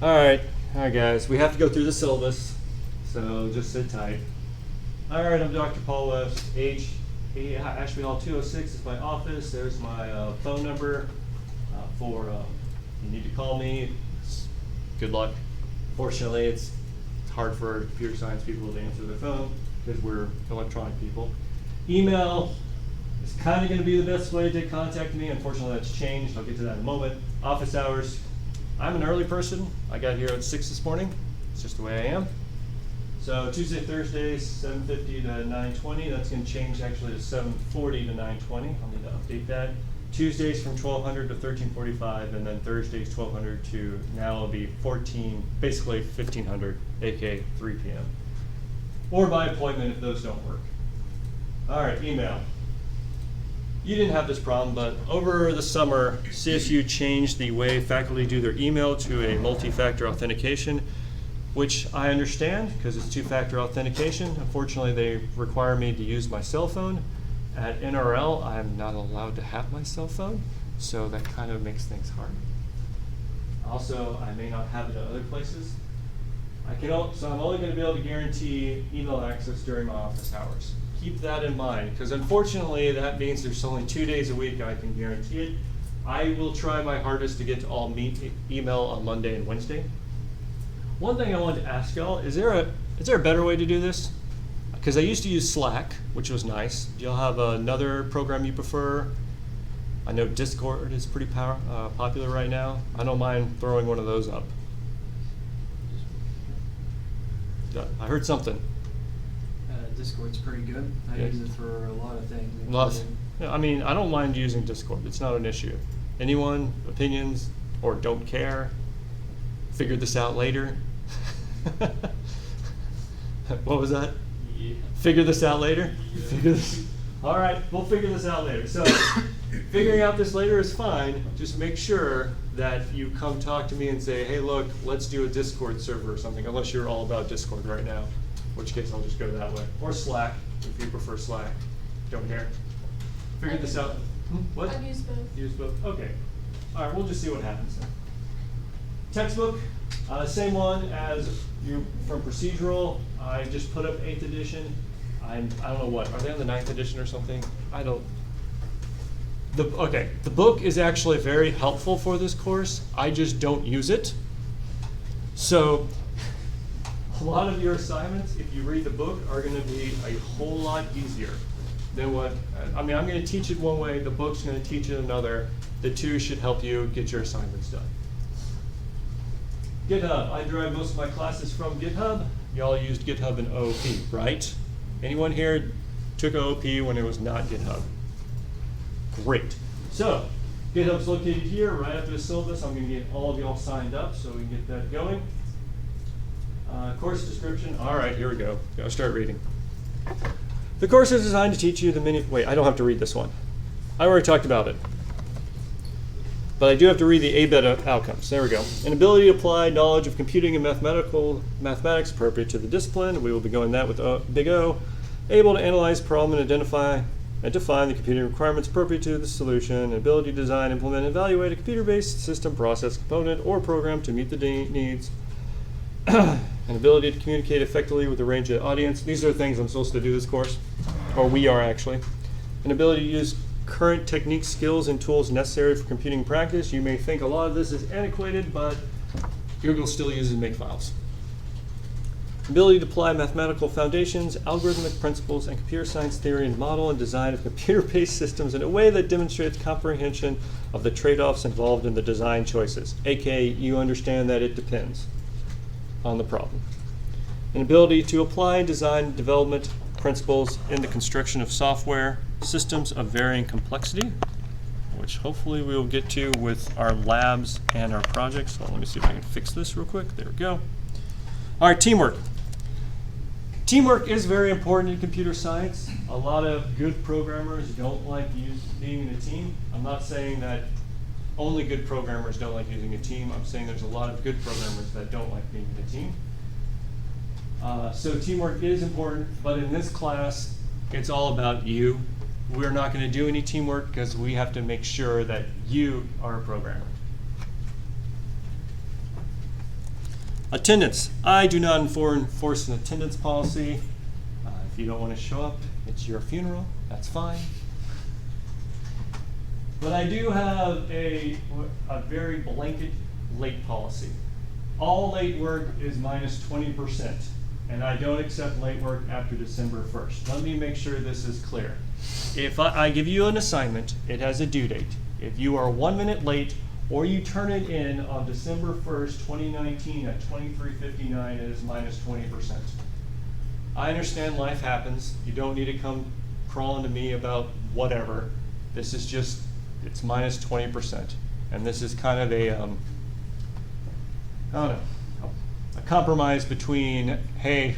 All right, guys. We have to go through the syllabus, so just sit tight. All right, I'm Dr. Paul West. Ashby Hall 206 is my office. There's my phone number for you need to call me. Good luck. Fortunately, it's hard for computer science people to answer their phone because we're electronic people. Email is kind of going to be the best way to contact me. Unfortunately, that's changed. I'll get to that in a moment. Office hours. I'm an early person. I got here at 6 this morning. It's just the way I am. So Tuesday, Thursdays, 7:50 to 9:20. That's going to change actually to 7:40 to 9:20. I'll need to update that. Tuesdays from 1200 to 13:45, and then Thursdays 1200 to now it'll be basically 1500, aka 3 p.m. Or by appointment if those don't work. All right, email. You didn't have this problem, but over the summer, CSU changed the way faculty do their email to a multi-factor authentication, which I understand because it's two-factor authentication. Unfortunately, they require me to use my cell phone. At NRL, I'm not allowed to have my cell phone, so that kind of makes things hard. Also, I may not have it at other places. So I'm only going to be able to guarantee email access during my office hours. Keep that in mind, because unfortunately that means there's only 2 days a week I can guarantee it. I will try my hardest to get to all email on Monday and Wednesday. One thing I wanted to ask y'all, is there a better way to do this? Because I used to use Slack, which was nice. Do y'all have another program you prefer? I know Discord is pretty popular right now. I don't mind throwing one of those up. I heard something. Discord's pretty good. I use it for a lot of things. I mean, I don't mind using Discord. It's not an issue. Anyone, opinions, or don't care? Figure this out later? What was that? Yeah. Figure this out later? Yeah. All right, we'll figure this out later. So figuring out this later is fine. Just make sure that you come talk to me and say, hey, look, let's do a Discord server or something, unless you're all about Discord right now. In which case I'll just go that way. Or Slack, if you prefer Slack. Don't care. Figure this out. What? I've used both. Use both? Okay. All right, we'll just see what happens then. Textbook, same one as you from procedural. I just put up 8th edition. I don't know what. Are they on the 9th edition or something? I don't. Okay, the book is actually very helpful for this course. I just don't use it. So a lot of your assignments, if you read the book, are going to be a whole lot easier than what, I'm going to teach it one way, the book's going to teach it another. The two should help you get your assignments done. GitHub, I derive most of my classes from GitHub. Y'all used GitHub in OOP, right? Anyone here took OOP when it was not GitHub? Great. So, GitHub's located here, right after the syllabus. I'm going to get all of y'all signed up so we can get that going. Course description. All right, here we go. I'll start reading. The course is designed to teach you the wait, I don't have to read this one. I already talked about it. But I do have to read the ABET outcomes. There we go. An ability to apply knowledge of computing and mathematics appropriate to the discipline. We will be going that with big O. Able to analyze problem and identify and define the computing requirements appropriate to the solution. Ability to design, implement, and evaluate a computer-based system, process, component, or program to meet the needs. An ability to communicate effectively with a range of audience. These are things I'm supposed to do this course, or we are actually. An ability to use current techniques, skills, and tools necessary for computing practice. You may think a lot of this is antiquated, but Google still uses Makefiles. Ability to apply mathematical foundations, algorithmic principles, and computer science theory and model and design of computer-based systems in a way that demonstrates comprehension of the trade-offs involved in the design choices, aka you understand that it depends on the problem. An ability to apply design development principles in the construction of software systems of varying complexity, which hopefully we will get to with our labs and our projects. So let me see if I can fix this real quick. There we go. All right, teamwork. Teamwork is very important in computer science. A lot of good programmers don't like being in a team. I'm not saying that only good programmers don't like using a team. I'm saying there's a lot of good programmers that don't like being in a team. So teamwork is important, but in this class, it's all about you. We're not going to do any teamwork because we have to make sure that you are a programmer. Attendance. I do not enforce an attendance policy. If you don't want to show up, it's your funeral. That's fine. But I do have a very blanket late policy. All late work is minus 20%, and I don't accept late work after December 1st. Let me make sure this is clear. If I give you an assignment, it has a due date. If you are 1 minute late, or you turn it in on December 1st, 2019 at 23:59, it is minus 20%. I understand life happens. You don't need to come crawling to me about whatever. This is just, it's minus 20%. And this is kind of a, I don't know, a compromise between, hey,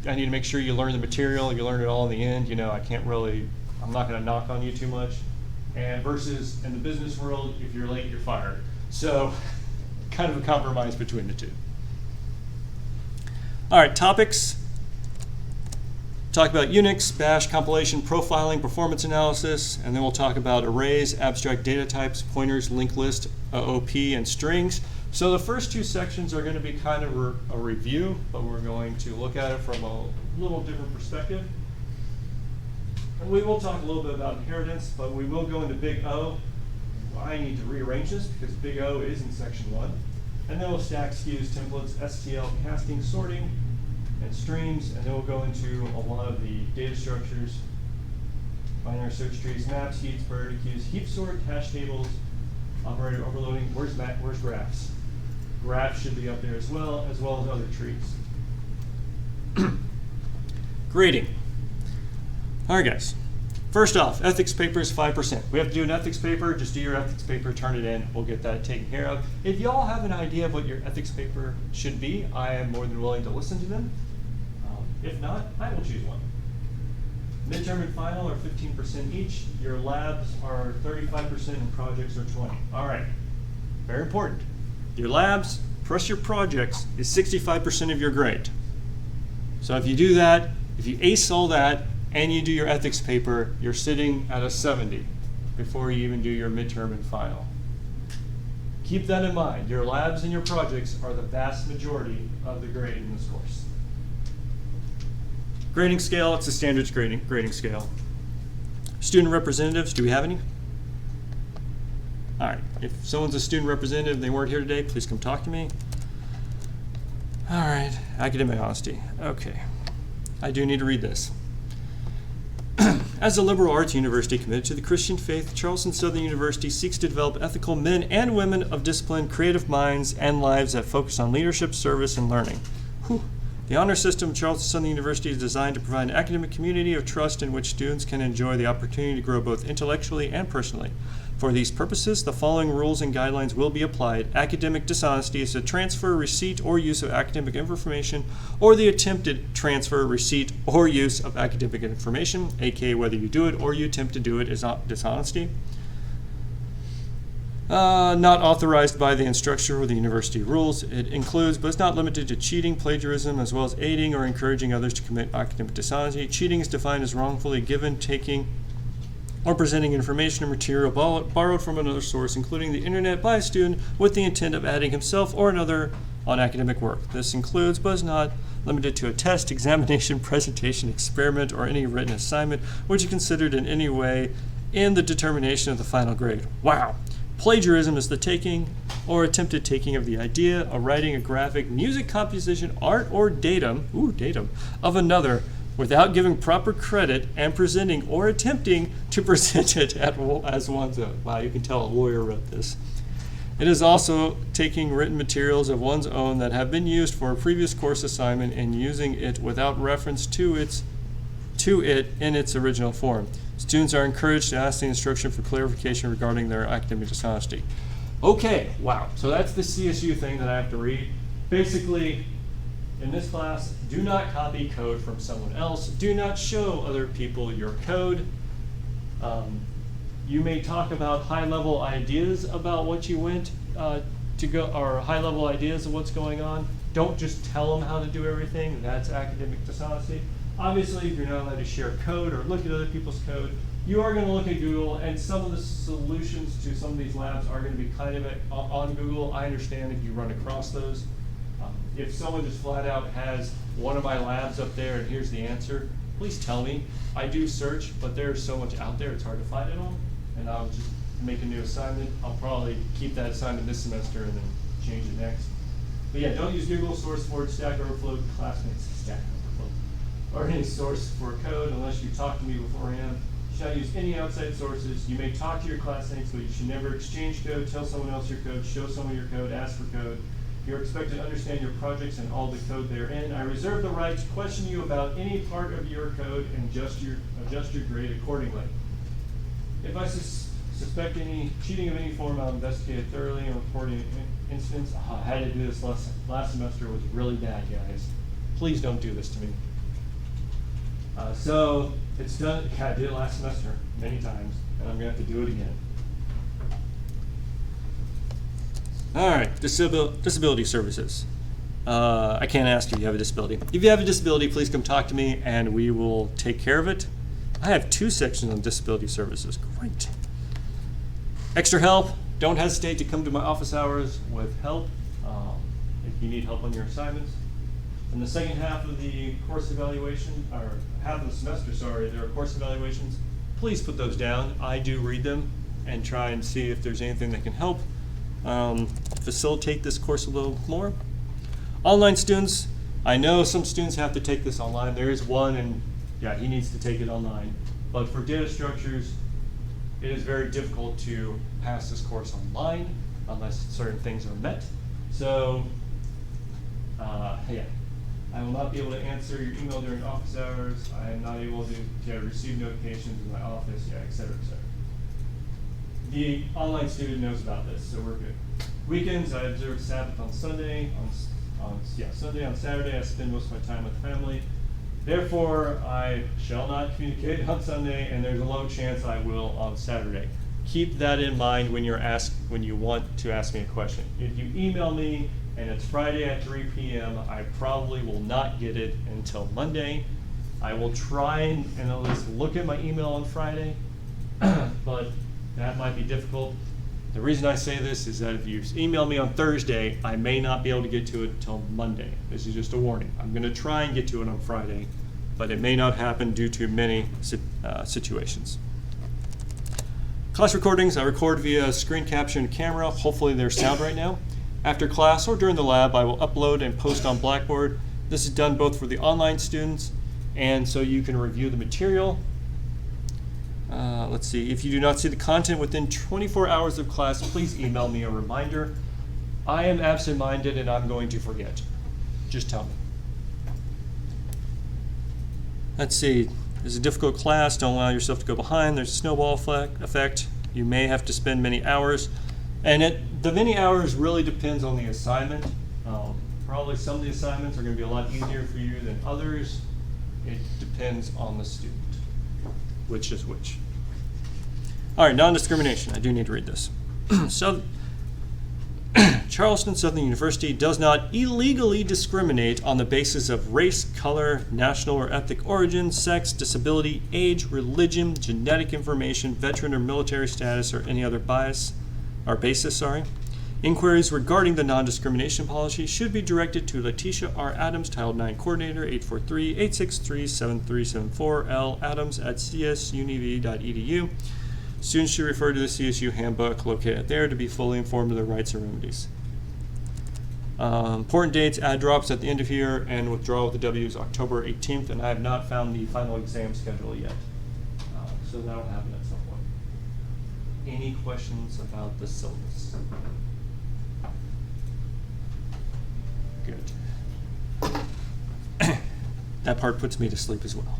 I need to make sure you learn the material, you learn it all in the end, you know, I'm not gonna knock on you too much. And versus in the business world, if you're late, you're fired. So kind of a compromise between the two. All right, topics. Talk about Unix, Bash, compilation, profiling, performance analysis, and then we'll talk about arrays, abstract data types, pointers, linked list, OOP, and strings. So the first two sections are going to be kind of a review, but we're going to look at it from a little different perspective. And we will talk a little bit about inheritance, but we will go into big O. I need to rearrange this because big O is in section 1. And then we'll stack SKUs, templates, STL, casting, sorting, and streams, and then we'll go into a lot of the data structures, binary search trees, maps, heaps, priority queues, heap sort, hash tables, operator overloading. Where's graphs? Graphs should be up there as well as other trees. Grading. All right, guys. First off, ethics paper is 5%. We have to do an ethics paper. Just do your ethics paper, turn it in. We'll get that taken care of. If y'all have an idea of what your ethics paper should be, I am more than willing to listen to them. If not, I will choose one. Midterm and final are 15% each. Your labs are 35% and projects are 20%. All right, very important. Your labs plus your projects is 65% of your grade. So if you do that, if you ace all that, and you do your ethics paper, you're sitting at a 70 before you even do your midterm and final. Keep that in mind. Your labs and your projects are the vast majority of the grade in this course. Grading scale, it's a standards grading scale. Student representatives, do we have any? All right, if someone's a student representative and they weren't here today, please come talk to me. All right, academic honesty. Okay, I do need to read this. As a liberal arts university committed to the Christian faith, Charleston Southern University seeks to develop ethical men and women of discipline, creative minds, and lives that focus on leadership, service, and learning. Whew. The honor system of Charleston Southern University is designed to provide an academic community of trust in which students can enjoy the opportunity to grow both intellectually and personally. For these purposes, the following rules and guidelines will be applied. Academic dishonesty is the transfer, receipt, or use of academic information, or the attempted transfer, receipt, or use of academic information, aka whether you do it or you attempt to do it is dishonesty. Not authorized by the instructor or the university rules. It includes, but is not limited to, cheating, plagiarism, as well as aiding or encouraging others to commit academic dishonesty. Cheating is defined as wrongfully given, taking, or presenting information or material borrowed from another source, including the internet, by a student with the intent of adding himself or another on academic work. This includes, but is not limited to, a test, examination, presentation, experiment, or any written assignment which is considered in any way in the determination of the final grade. Wow. Plagiarism is the taking or attempted taking of the idea, a writing, a graphic, music composition, art, or datum of another without giving proper credit and presenting or attempting to present it as one's own. Wow, you can tell a lawyer wrote this. It is also taking written materials of one's own that have been used for a previous course assignment and using it without reference to it in its original form. Students are encouraged to ask the instructor for clarification regarding their academic dishonesty. Okay, wow, so that's the CSU thing that I have to read. Basically, in this class, do not copy code from someone else. Do not show other people your code. You may talk about high-level ideas about what you went to go, or high-level ideas of what's going on. Don't just tell them how to do everything. That's academic dishonesty. Obviously, if you're not allowed to share code or look at other people's code, you are going to look at Google, and some of the solutions to some of these labs are going to be kind of on Google. I understand if you run across those. if someone just flat out has one of my labs up there and here's the answer, please tell me. I do search, but there's so much out there, it's hard to find it all. And I'll just make a new assignment. I'll probably keep that assignment this semester and then change it next. But yeah, don't use Google, SourceForge, Stack Overflow, Classmates, Stack Overflow, or any source for code unless you talk to me beforehand. You should not use any outside sources. You may talk to your classmates, but you should never exchange code, tell someone else your code, show someone your code, ask for code. You're expected to understand your projects and all the code therein. I reserve the right to question you about any part of your code and adjust your grade accordingly. If I suspect any cheating of any form, I'll investigate it thoroughly and report an instance. Oh, I had to do this last semester. It was really bad, guys. Please don't do this to me. So it's done. I did it last semester many times, and I'm going to have to do it again. All right, disability services. I can't ask if you have a disability. If you have a disability, please come talk to me and we will take care of it. I have 2 sections on disability services. Great. Extra help, don't hesitate to come to my office hours with help if you need help on your assignments. In the second half of the course evaluation, or half of the semester, sorry, there are course evaluations. Please put those down. I do read them and try and see if there's anything that can help facilitate this course a little more. Online students, I know some students have to take this online. There is one, and yeah, he needs to take it online. But for data structures, it is very difficult to pass this course online unless certain things are met. So, yeah, I will not be able to answer your email during office hours. I am not able to receive notifications in my office, yeah, et cetera, et cetera. The online student knows about this, so we're good. Weekends, I observe Sabbath on Sunday. Sunday, on Saturday, I spend most of my time with family. Therefore, I shall not communicate on Sunday, and there's a low chance I will on Saturday. Keep that in mind when you want to ask me a question. If you email me and it's Friday at 3 p.m., I probably will not get it until Monday. I will try and at least look at my email on Friday, but that might be difficult. The reason I say this is that if you email me on Thursday, I may not be able to get to it until Monday. This is just a warning. I'm going to try and get to it on Friday, but it may not happen due to many situations. Class recordings, I record via screen capture and camera. Hopefully there's sound right now. After class or during the lab, I will upload and post on Blackboard. This is done both for the online students and so you can review the material. Let's see, if you do not see the content within 24 hours of class, please email me a reminder. I am absent-minded and I'm going to forget. Just tell me. Let's see, it's a difficult class, don't allow yourself to go behind. There's a snowball effect. You may have to spend many hours. And the many hours really depends on the assignment. Probably some of the assignments are going to be a lot easier for you than others. It depends on the student. Which is which. All right, non-discrimination. I do need to read this. So, Charleston Southern University does not illegally discriminate on the basis of race, color, national or ethnic origin, sex, disability, age, religion, genetic information, veteran or military status, or any other basis. Inquiries regarding the non-discrimination policy should be directed to Letitia R. Adams, Title IX Coordinator, 843-863-7374, L. Adams at csuniv.edu. Students should refer to the CSU handbook located there to be fully informed of their rights and remedies. Important dates, add drops at the end of here, and withdrawal with the W is October 18th, and I have not found the final exam schedule yet. So that will happen at some point. Any questions about the syllabus? Good. That part puts me to sleep as well.